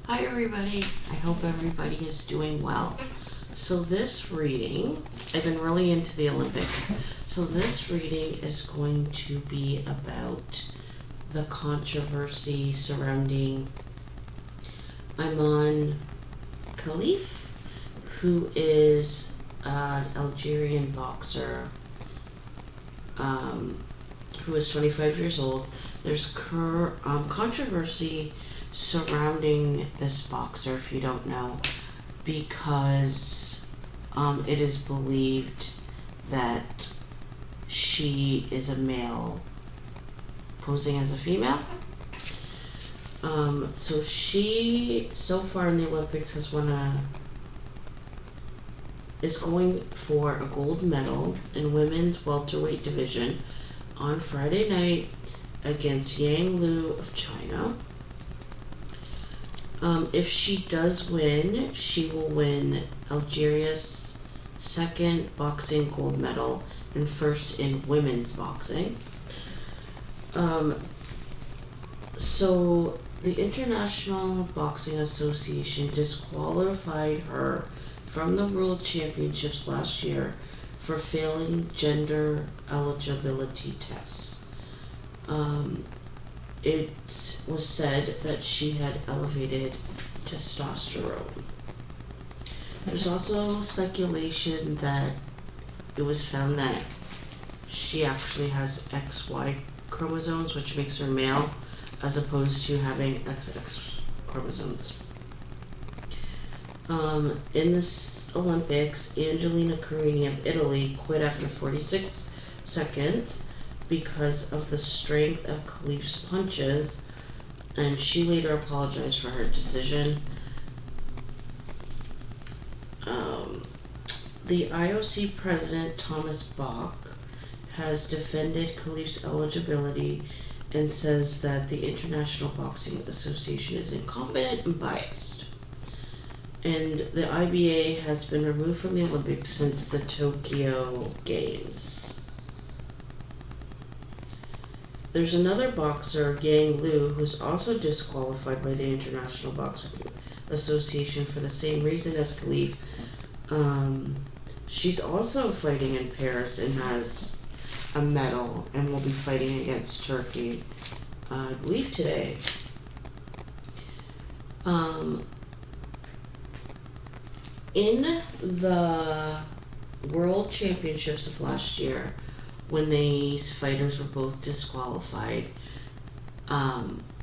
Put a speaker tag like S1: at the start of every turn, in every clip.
S1: Hi everybody, I hope everybody is doing well. So this reading, I've been really into the Olympics, so this reading is going to be about the controversy surrounding Imane Khelif, who is an Algerian boxer who is 25 years old. There's controversy surrounding this boxer, if you don't know, because it is believed that she is a male posing as a female. So she, so far in the Olympics, is going for a gold medal in women's welterweight division on Friday night against Yang Lu of China. If she does win, she will win Algeria's second boxing gold medal and first in women's boxing. So the International Boxing Association disqualified her from the World Championships last year for failing gender eligibility tests. It was said that she had elevated testosterone. There's also speculation that it was found that she actually has XY chromosomes, which makes her male, as opposed to having XX chromosomes. In this Olympics, Angela Carini of Italy quit after 46 seconds because of the strength of Khelif's punches, and she later apologized for her decision. The IOC president, Thomas Bach, has defended Khelif's eligibility and says that the International Boxing Association is incompetent and biased. And the IBA has been removed from the Olympics since the Tokyo Games. There's another boxer, Yang Lu, who's also disqualified by the International Boxing Association for the same reason as Khelif. She's also fighting in Paris and has a medal and will be fighting against Turkey, I believe today. In the World Championships of last year, when these fighters were both disqualified,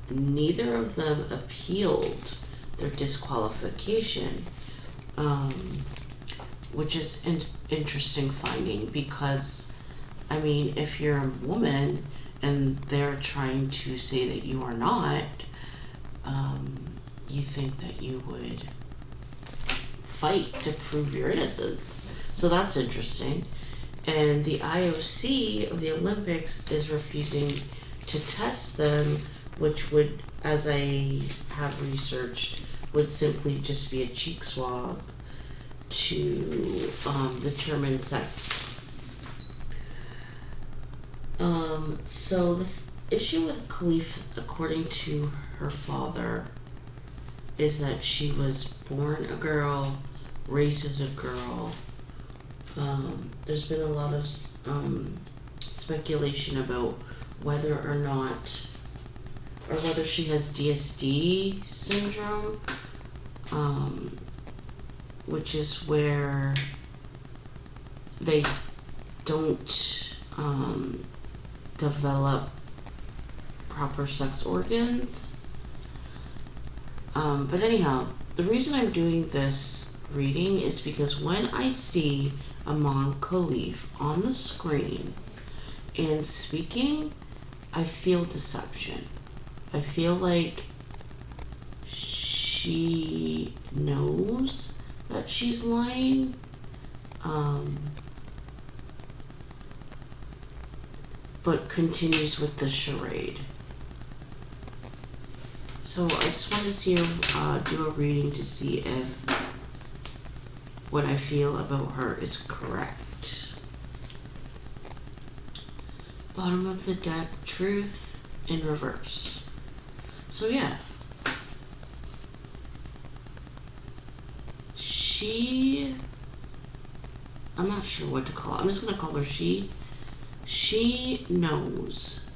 S1: neither of them appealed their disqualification, which is an interesting finding because, I mean, if you're a woman and they're trying to say that you are not, you think that you would fight to prove your innocence. So that's interesting. And the IOC of the Olympics is refusing to test them, which would, as I have researched, would simply just be a cheek swab to determine sex. So the issue with Khelif, according to her father, is that she was born a girl, raised as a girl. There's been a lot of speculation about whether or not, or whether she has DSD syndrome, which is where they don't develop proper sex organs. But anyhow, the reason I'm doing this reading is because when I see Imane Khelif on the screen and speaking, I feel deception. I feel like she knows that she's lying. But continues with the charade. So I just want to see her do a reading to see if what I feel about her is correct. Bottom of the deck, truth in reverse. So yeah. I'm not sure what to call her. I'm just going to call her she. She knows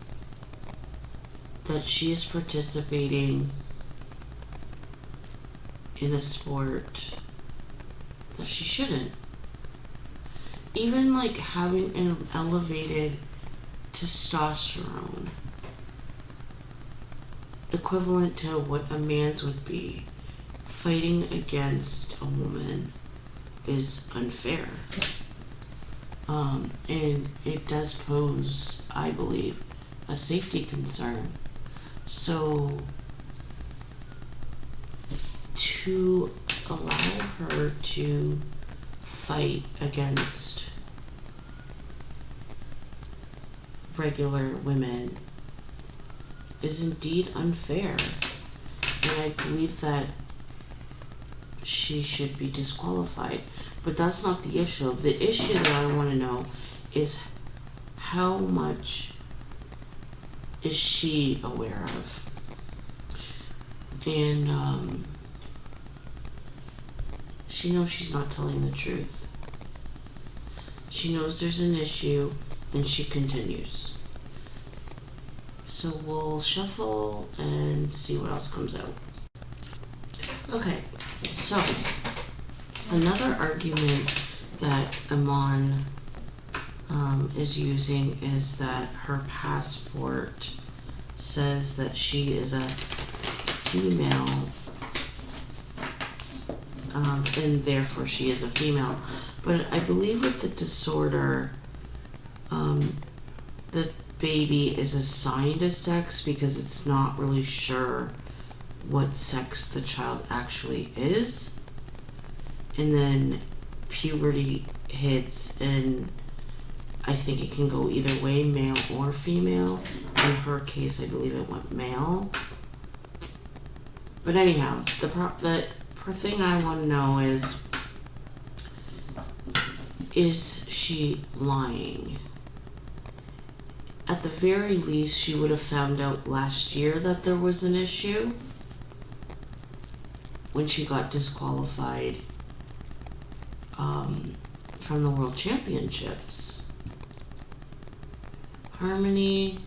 S1: that she is participating in a sport that she shouldn't. Even like having an elevated testosterone, equivalent to what a man's would be, fighting against a woman is unfair. And it does pose, I believe, a safety concern. So to allow her to fight against regular women is indeed unfair. And I believe that she should be disqualified. But that's not the issue. The issue that I want to know is how much is she aware of? And she knows she's not telling the truth. She knows there's an issue, and she continues. So we'll shuffle and see what else comes out. Okay, so another argument that Imane is using is that her passport says that she is a female, and therefore she is a female. But I believe with the disorder, the baby is assigned a sex because it's not really sure what sex the child actually is. And then puberty hits, and I think it can go either way, male or female. In her case, I believe it went male. But anyhow, the thing I want to know is she lying? At the very least, she would have found out last year that there was an issue when she got disqualified from the World Championships. Harmony,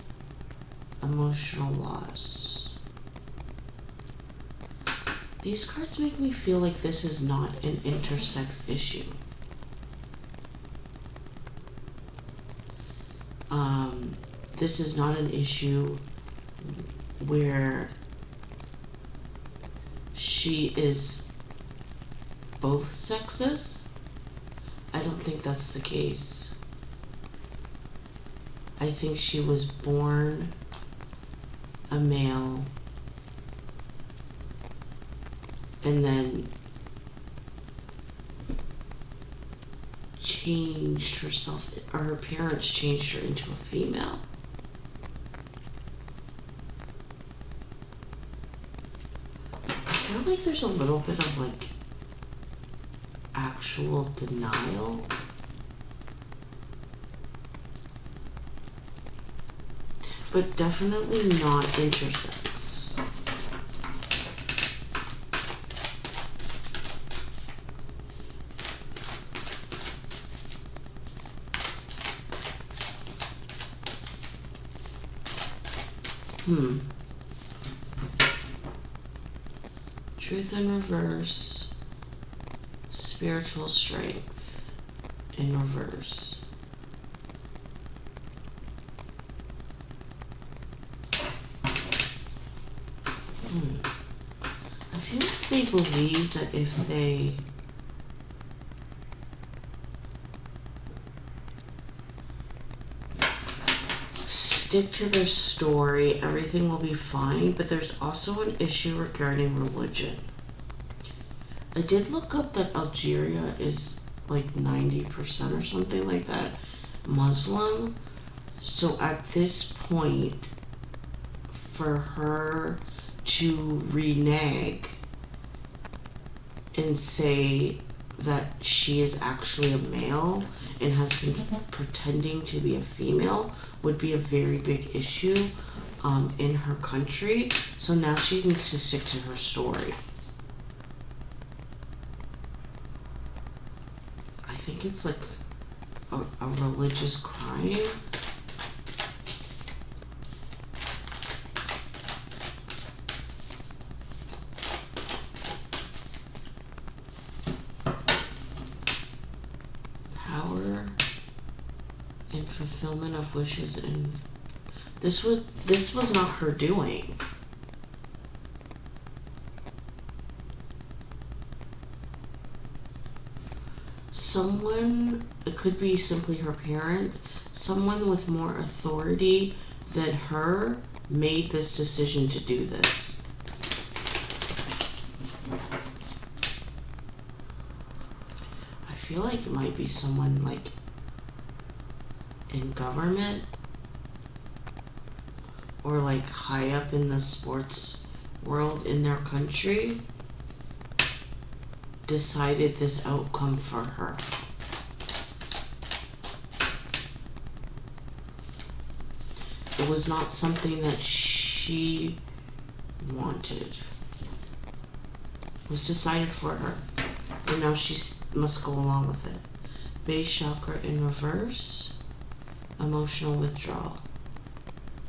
S1: emotional loss. These cards make me feel like this is not an intersex issue. This is not an issue where she is both sexes. I don't think that's the case. I think she was born a male and then changed herself, or her parents changed her into a female. I feel like there's a little bit of like actual denial. But definitely not intersex. Truth in reverse. Spiritual strength in reverse. I feel like they believe that if they stick to their story, everything will be fine, but there's also an issue regarding religion. I did look up that Algeria is like 90% or something like that Muslim. So at this point, for her to renege and say that she is actually a male and has been pretending to be a female would be a very big issue in her country. So now she needs to stick to her story. think it's like a religious crime. Power and fulfillment of wishes, and this was not her doing. Someone, it could be simply her parents, someone with more authority than her made this decision to do this. I feel like it might be someone like in government or like high up in the sports world in their country decided this outcome for her. It was not something that she wanted. It was decided for her. And now she must go along with it. Base chakra in reverse. Emotional withdrawal.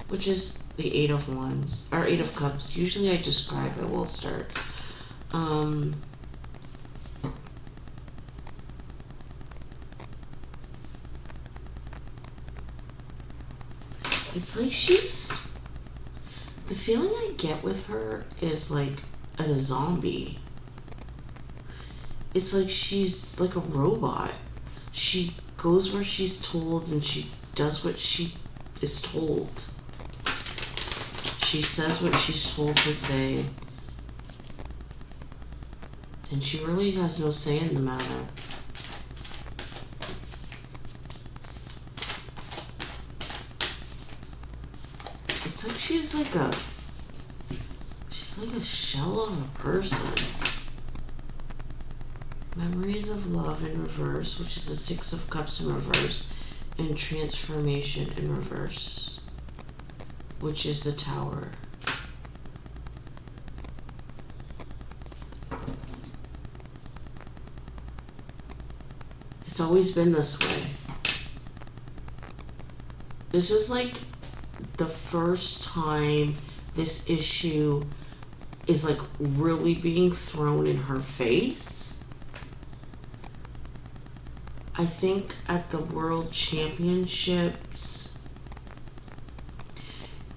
S1: Which is the 8 of Wands. Or 8 of Cups. Usually I describe it. We'll start. It's like the feeling I get with her is like a zombie. It's like she's like a robot. She goes where she's told and she does what she is told. She says what she's told to say. And she really has no say in the matter. It's like she's like a shell of a person. Memories of love in reverse, which is the 6 of Cups in reverse, and transformation in reverse, which is the Tower. It's always been this way. This is like the first time this issue is like really being thrown in her face. I think at the World Championships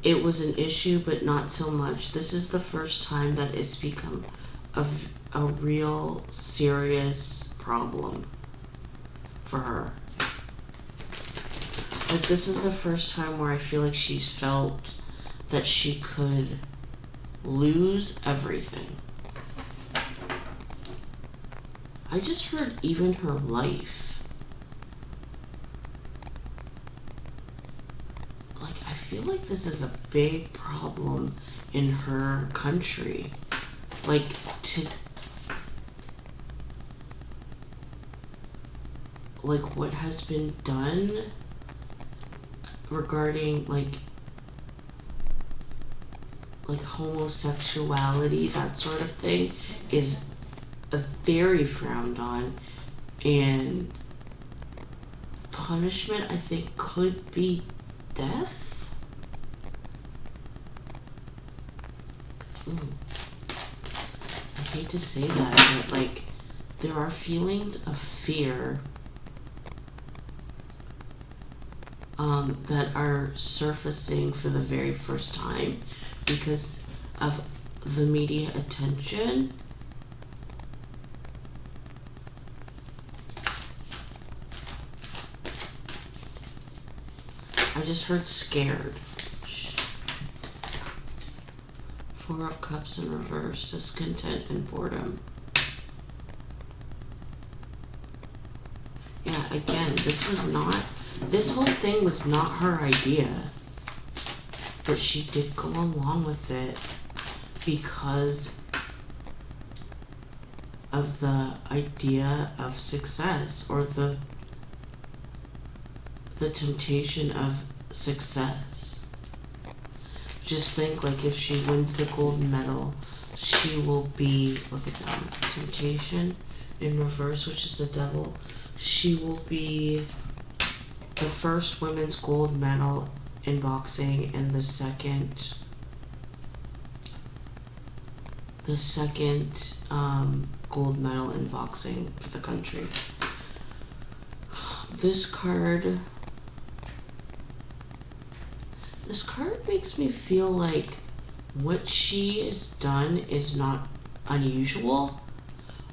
S1: it was an issue, but not so much. This is the first time that it's become a real serious problem for her. Like, this is the first time where I feel like she's felt that she could lose everything. I just heard even her life. Like, I feel like this is a big problem in her country. Like, like what has been done regarding like homosexuality, that sort of thing, is very frowned on, and punishment I think could be death. I hate to say that, but like there are feelings of fear that are surfacing for the very first time because of the media attention. I just heard scared. 4 of Cups in reverse, discontent and boredom. Yeah, again, this whole thing was not her idea, but she did go along with it because of the idea of success, or the temptation of success. Just think, like, if she wins the gold medal, she will be, look at that, temptation in reverse, which is the devil. She will be the first women's gold medal in boxing and the second gold medal in boxing for the country. This card makes me feel like what she has done is not unusual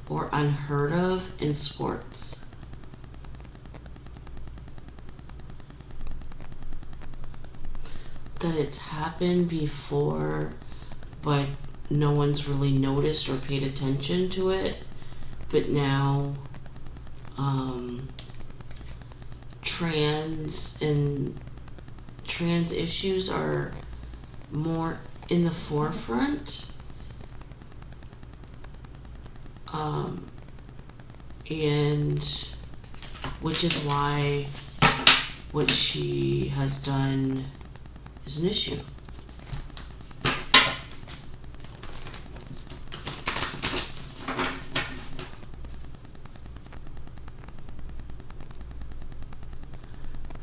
S1: or unheard of in sports. That it's happened before, but no one's really noticed or paid attention to it. But now, trans issues are more in the forefront. And which is why what she has done is an issue.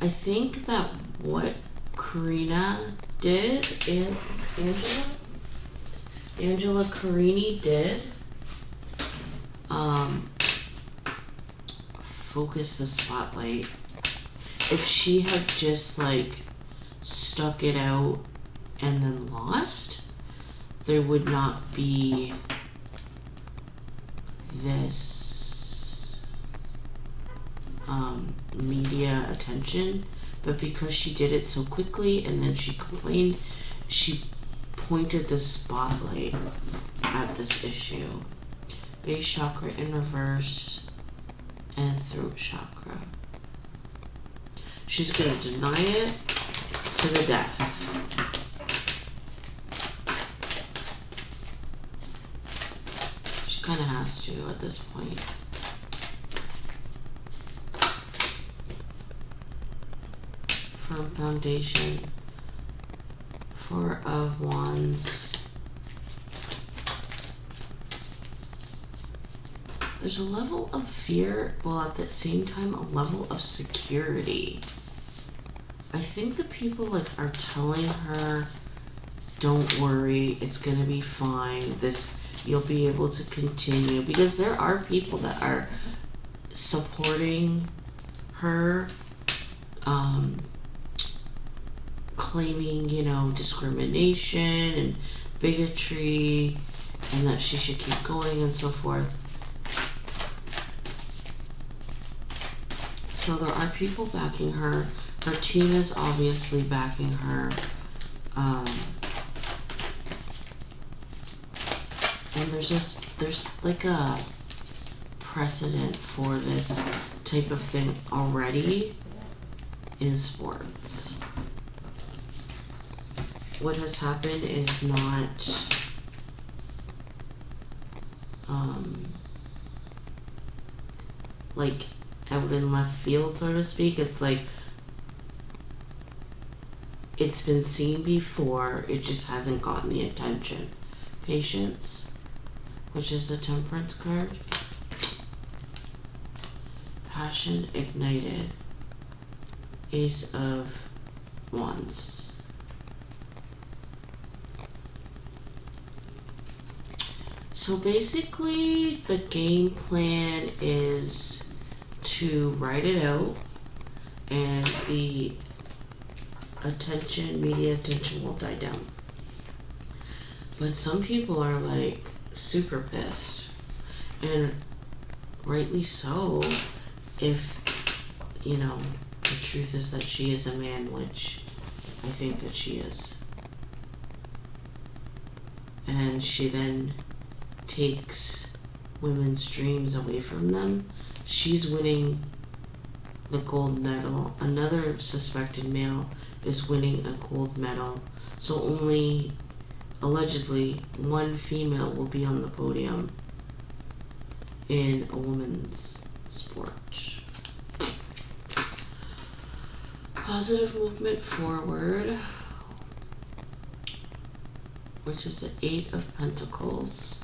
S1: I think that what Karina did, and Angela Carini did, focus the spotlight. If she had just like stuck it out and then lost, there would not be this media attention. But because she did it so quickly and then she complained, she pointed the spotlight at this issue. Base chakra in reverse and throat chakra. She's going to deny it to the death. She kind of has to at this point. Firm foundation. Four of Wands. There's a level of fear, while at the same time a level of security. I think the people like are telling her, don't worry, it's gonna be fine. You'll be able to continue, because there are people that are supporting her, claiming, discrimination and bigotry, and that she should keep going and so forth. So there are people backing her. Her team is obviously backing her. And there's like a precedent for this type of thing already in sports. What has happened is not like out in left field, so to speak. It's like it's been seen before, it just hasn't gotten the attention. Patience, which is the Temperance card. Passion ignited. Ace of Wands. So basically the game plan is to write it out, and the media attention will die down. But some people are like super pissed, and rightly so, if the truth is that she is a man, which I think that she is. And she then takes women's dreams away from them. She's winning the gold medal. Another suspected male is winning a gold medal. So only, allegedly, one female will be on the podium in a women's sport. Positive movement forward, which is the Eight of Pentacles.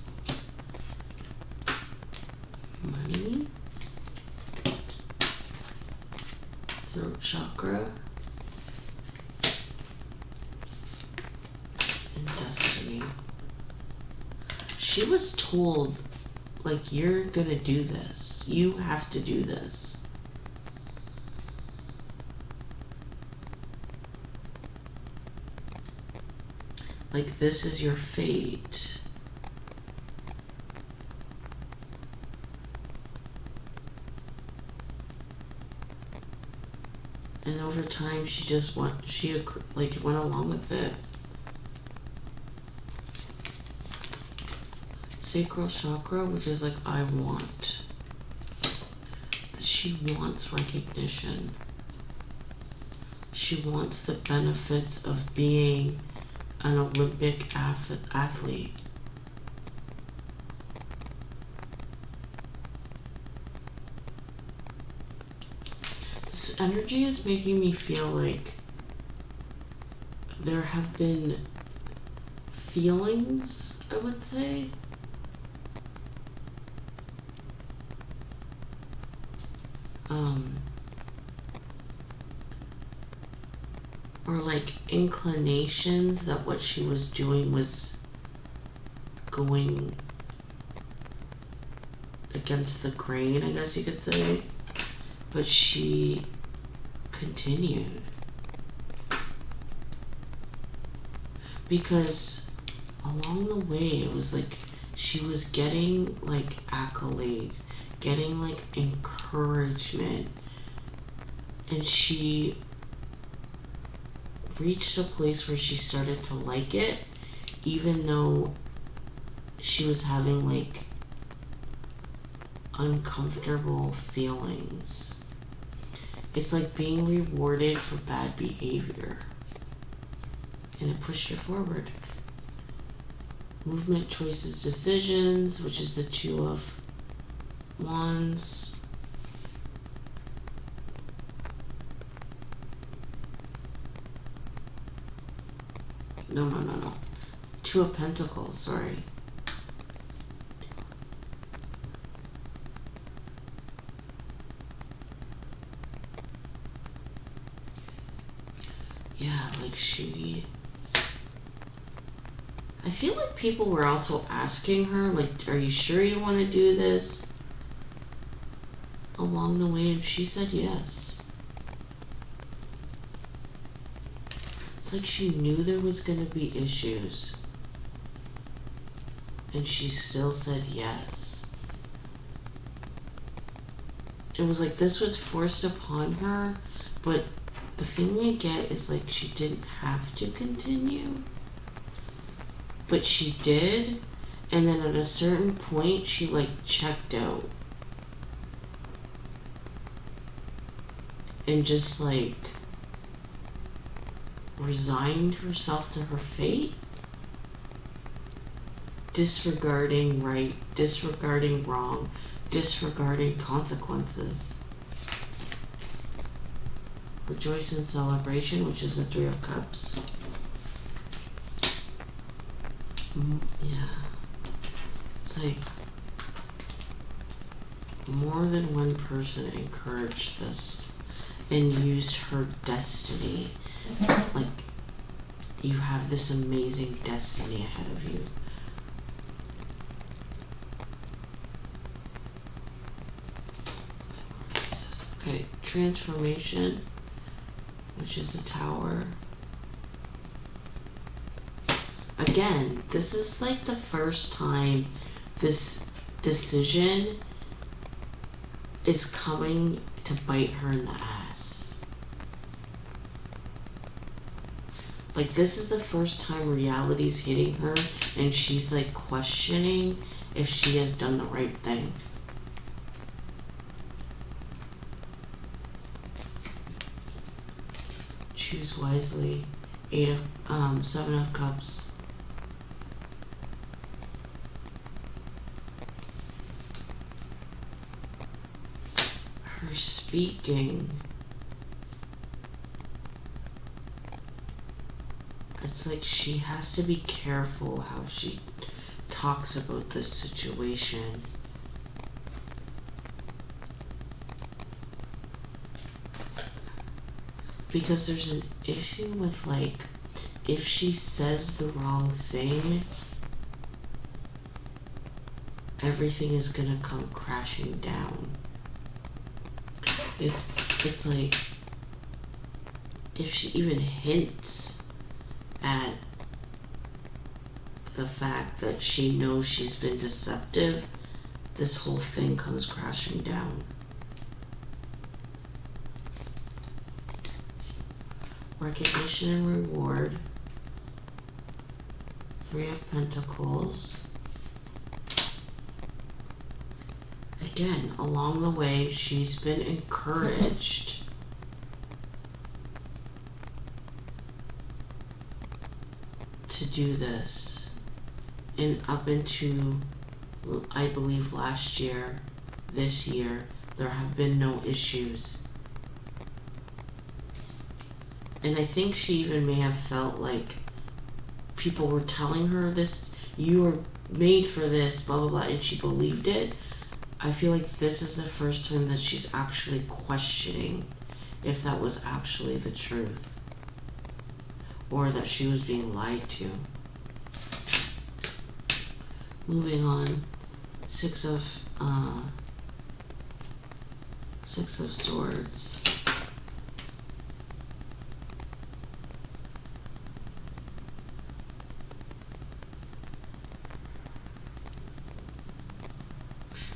S1: Money. throat chakra, and destiny. She was told, like, you're gonna do this. You have to do this. Like, this is your fate. And over time, she went along with it. Sacral chakra, which is like, I want. She wants recognition. She wants the benefits of being an Olympic athlete. This energy is making me feel like there have been feelings, I would say. Or like inclinations that what she was doing was going against the grain, I guess you could say. But she continued. Because along the way, it was like she was getting like accolades, getting like encouragement, and she reached a place where she started to like it, even though she was having like uncomfortable feelings. It's like being rewarded for bad behavior, and it pushed her forward. Movement, choices, decisions, which is the Two of Wands. No. Two of Pentacles, sorry. Yeah, like she... I feel like people were also asking her, like, are you sure you want to do this? Along the way, and she said yes. It's like she knew there was going to be issues, and she still said yes. It was like this was forced upon her, but the feeling I get is like she didn't have to continue, but she did, and then at a certain point she like checked out and just like resigned herself to her fate, disregarding right, disregarding wrong, disregarding consequences. Rejoice in celebration, which is the Three of Cups. Yeah. It's like more than one person encouraged this and used her destiny. Like, you have this amazing destiny ahead of you. Jesus. Okay, transformation, which is a Tower. Again, this is like the first time this decision is coming to bite her in the ass. Like, this is the first time reality's hitting her and she's like questioning if she has done the right thing. Choose wisely. Seven of Cups. Her speaking. It's like she has to be careful how she talks about this situation. Because there's an issue with, like, if she says the wrong thing, everything is gonna come crashing down. It's like, if she even hints at the fact that she knows she's been deceptive, this whole thing comes crashing down. Recognition and reward. 3 of Pentacles. Again, along the way, she's been encouraged to do this. And up into, I believe, last year, this year, there have been no issues. And I think she even may have felt like people were telling her this, you were made for this, blah, blah, blah, and she believed it. I feel like this is the first time that she's actually questioning if that was actually the truth, or that she was being lied to. Moving on, Six of Swords.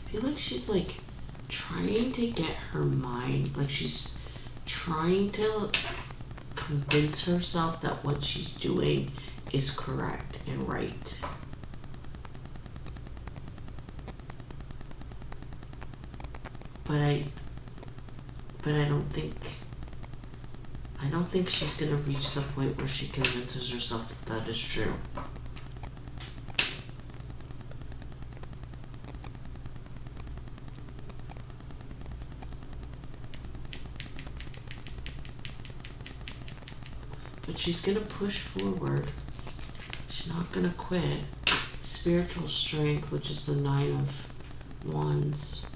S1: I feel like she's like trying to get her mind, like she's trying to convince herself that what she's doing is correct and right. But I don't think she's gonna reach the point where she convinces herself that that is true. But she's gonna push forward. She's not gonna quit. Spiritual strength, which is the 9 of Wands.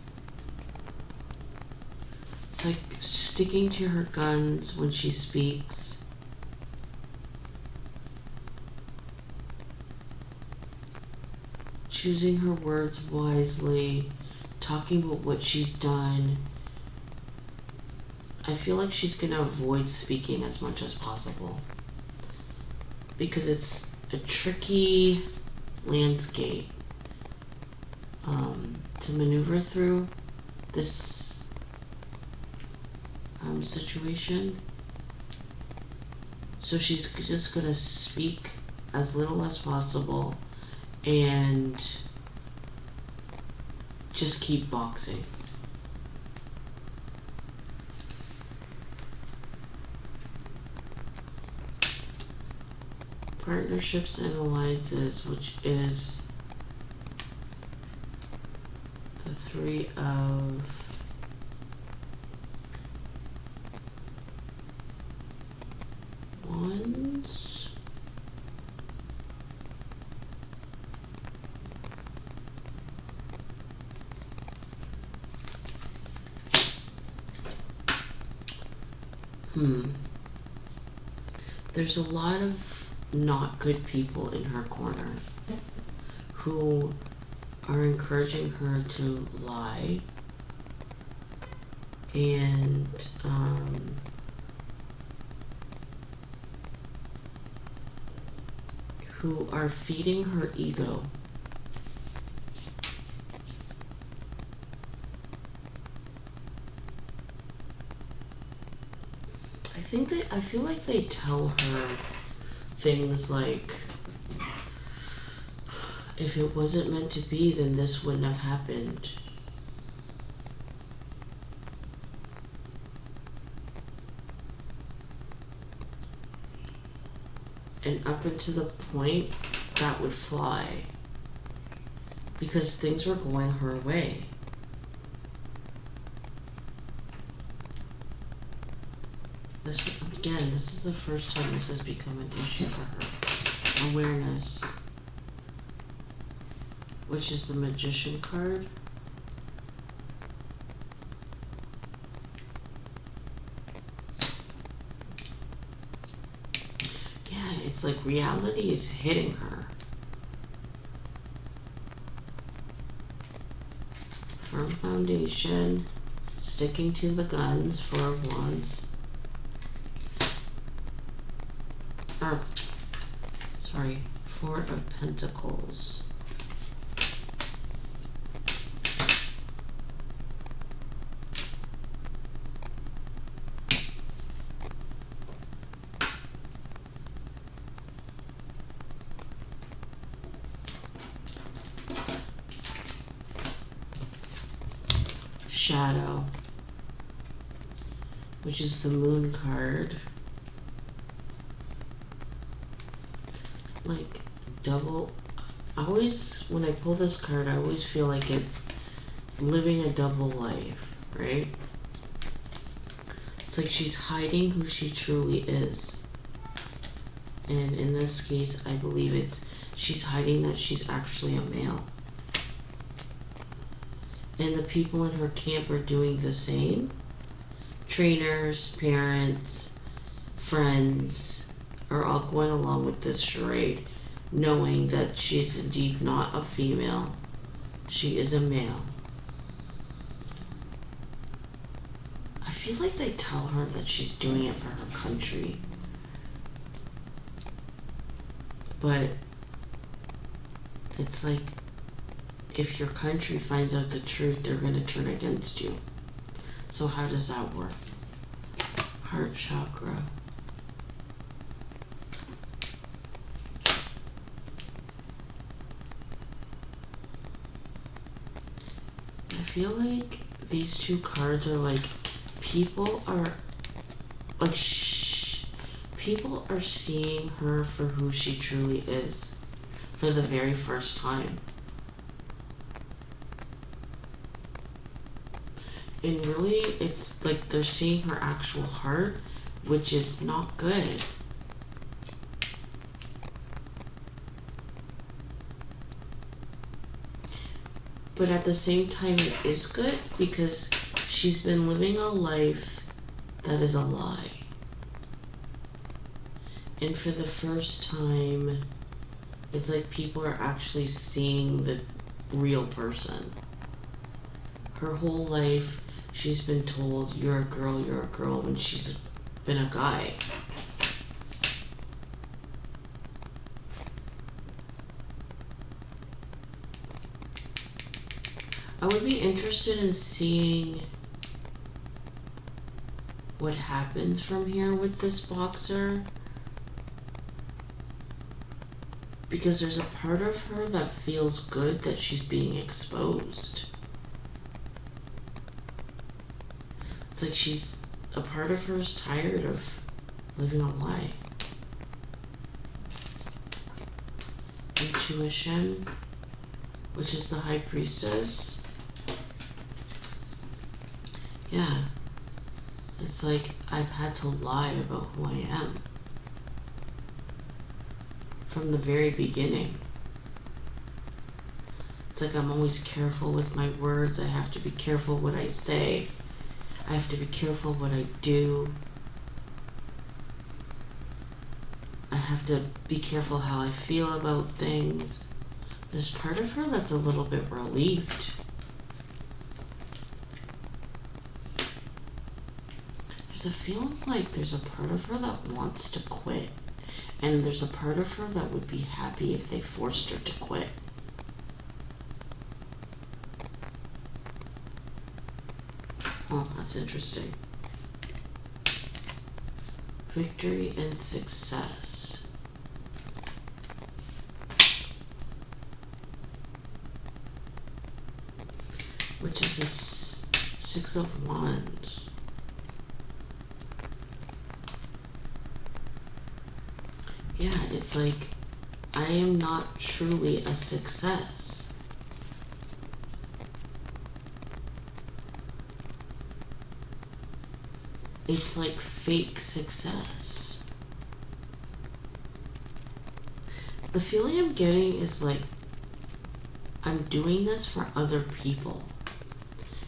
S1: It's like sticking to her guns when she speaks. Choosing her words wisely. Talking about what she's done. I feel like she's going to avoid speaking as much as possible. Because it's a tricky landscape to maneuver through this situation. So she's just gonna speak as little as possible and just keep boxing. Partnerships and alliances, which is the 3 of Wands. There's a lot of not good people in her corner who are encouraging her to lie and who are feeding her ego. I feel like they tell her things like, if it wasn't meant to be, then this wouldn't have happened. And up until the point, that would fly. Because things were going her way. This is the first time this has become an issue for her. Awareness. Which is the Magician card. it's like reality is hitting her. Firm foundation, sticking to the guns, 4 of Wands. Sorry, 4 of Pentacles. Shadow, which is the Moon card. Like double, when I pull this card, I always feel like it's living a double life, right? It's like she's hiding who she truly is. And in this case, I believe she's hiding that she's actually a male. And the people in her camp are doing the same. Trainers, parents, friends are all going along with this charade, knowing that she's indeed not a female. She is a male. I feel like they tell her that she's doing it for her country. But it's like, if your country finds out the truth, they're going to turn against you. So how does that work? Heart chakra. I feel like these 2 cards are like, people are seeing her for who she truly is for the very first time. And really, it's like they're seeing her actual heart, which is not good. But at the same time, it is good because she's been living a life that is a lie. And for the first time, it's like people are actually seeing the real person. Her whole life, she's been told, you're a girl, when she's been a guy. I would be interested in seeing what happens from here with this boxer. Because there's a part of her that feels good that she's being exposed. It's like a part of her is tired of living a lie. Intuition, which is the High Priestess. Yeah. It's like I've had to lie about who I am. From the very beginning. It's like I'm always careful with my words. I have to be careful what I say. I have to be careful what I do. I have to be careful how I feel about things. There's part of her that's a little bit relieved. There's a feeling like there's a part of her that wants to quit. And there's a part of her that would be happy if they forced her to quit. Oh, that's interesting. Victory and success. Which is the 6 of Wands. Yeah, it's like, I am not truly a success. It's like fake success. The feeling I'm getting is like, I'm doing this for other people.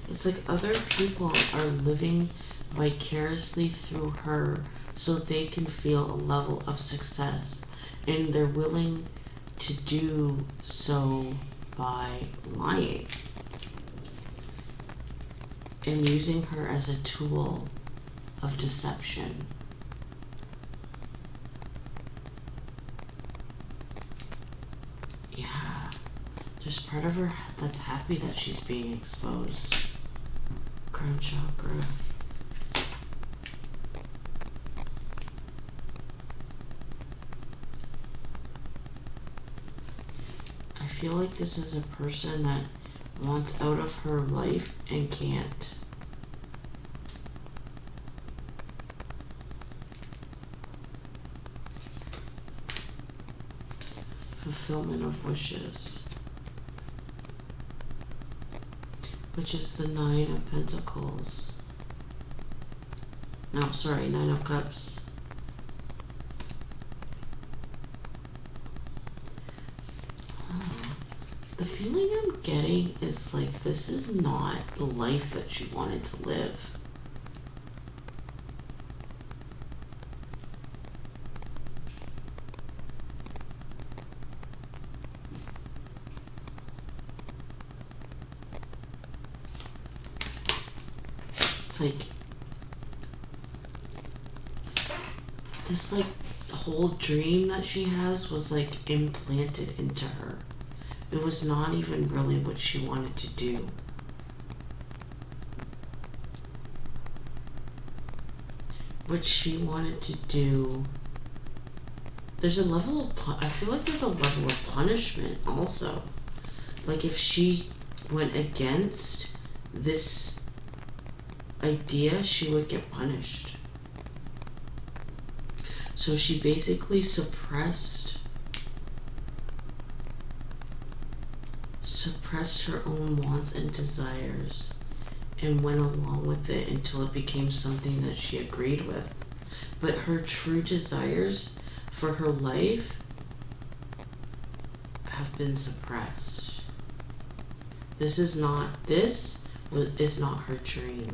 S1: It's like other people are living vicariously through her so they can feel a level of success. And they're willing to do so by lying and using her as a tool of deception. Yeah, there's part of her that's happy that she's being exposed. Crown chakra. I feel like this is a person that wants out of her life and can't. Fulfillment of wishes, which is the Nine of Pentacles. No, sorry, Nine of Cups. The feeling I'm getting is like this is not the life that she wanted to live. It's like this like whole dream that she has was like implanted into her. It was not even really what she wanted to do. What she wanted to do, there's a level of, I feel like there's a level of punishment also. Like if she went against this idea, she would get punished. So she basically suppressed her own wants and desires and went along with it until it became something that she agreed with. But her true desires for her life have been suppressed. This is not her dream.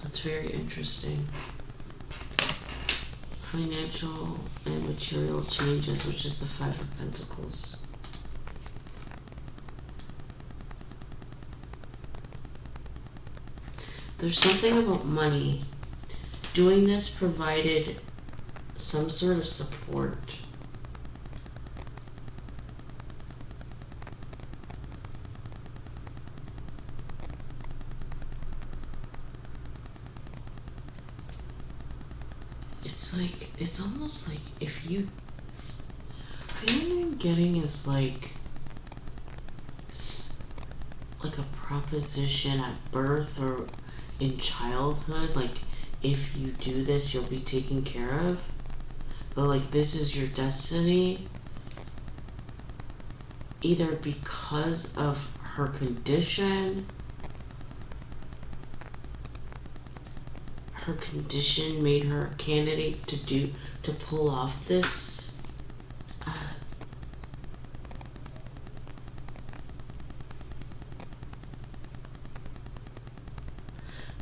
S1: That's very interesting. Financial and material changes, which is the Five of Pentacles. There's something about money. Doing this provided some sort of support. It's almost like if you, feeling I'm getting is like a proposition at birth or in childhood, like if you do this you'll be taken care of, but like this is your destiny, either because of her condition. Her condition made her a candidate to pull off this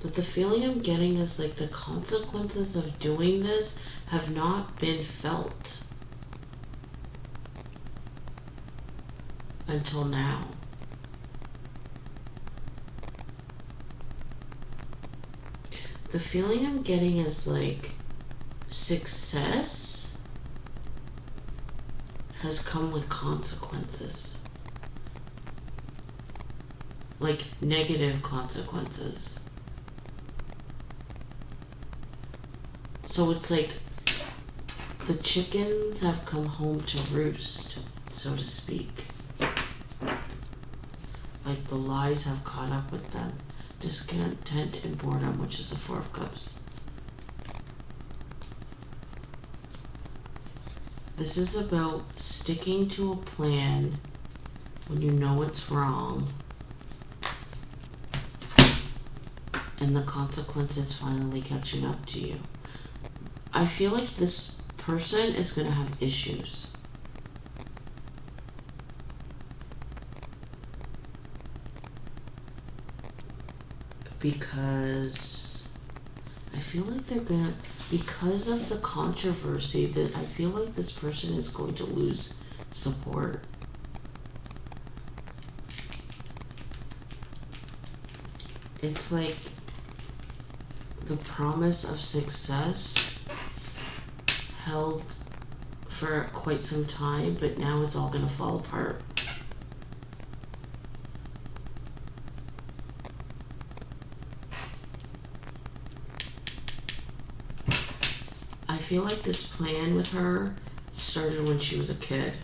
S1: but the feeling I'm getting is like the consequences of doing this have not been felt until now. The feeling I'm getting is like success has come with consequences. Like negative consequences. So it's like the chickens have come home to roost, so to speak. Like the lies have caught up with them. Discontent and boredom, which is the Four of Cups. This is about sticking to a plan when you know it's wrong and the consequences finally catching up to you. I feel like this person is going to have issues. Because feel like they're gonna, because of the controversy, that I feel like this person is going to lose support. It's like the promise of success held for quite some time, but now it's all gonna fall apart. I feel like this plan with her started when she was a kid.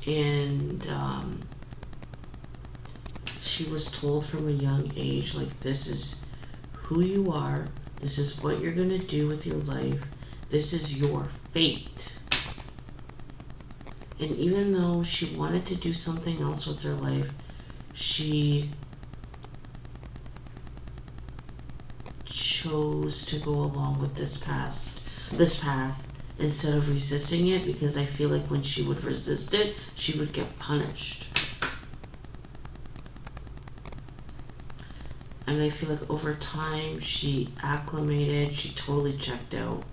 S1: And she was told from a young age, like, this is who you are, this is what you're gonna do with your life, this is your fate. And even though she wanted to do something else with her life, she chose to go along with this path instead of resisting it, because I feel like when she would resist it, she would get punished. And I feel like over time she acclimated, she totally checked out,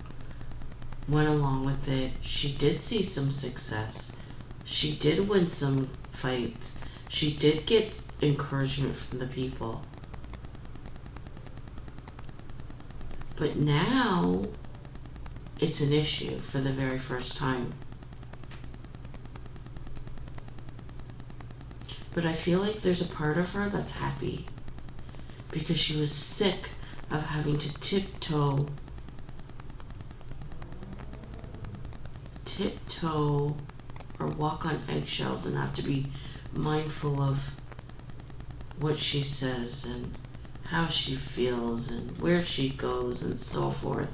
S1: went along with it. She did see some success. She did win some fights. She did get encouragement from the people. But now it's an issue for the very first time. But I feel like there's a part of her that's happy, because she was sick of having to tiptoe or walk on eggshells and have to be mindful of what she says and how she feels and where she goes and so forth.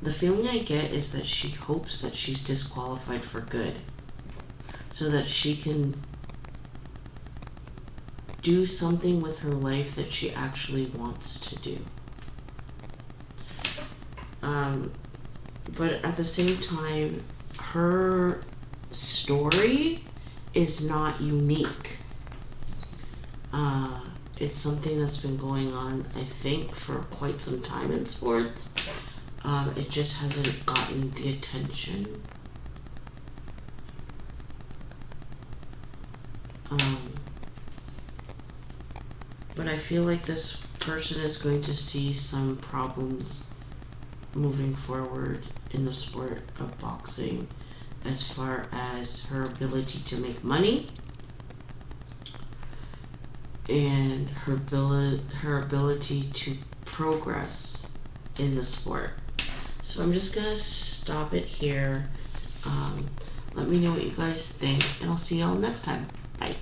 S1: The feeling I get is that she hopes that she's disqualified for good, so that she can do something with her life that she actually wants to do. But at the same time, her story is not unique. It's something that's been going on, I think, for quite some time in sports. It just hasn't gotten the attention. But I feel like this person is going to see some problems moving forward in the sport of boxing, as far as her ability to make money and her ability to progress in the sport. So I'm just gonna stop it here. Let me know what you guys think, and I'll see y'all next time. Bye.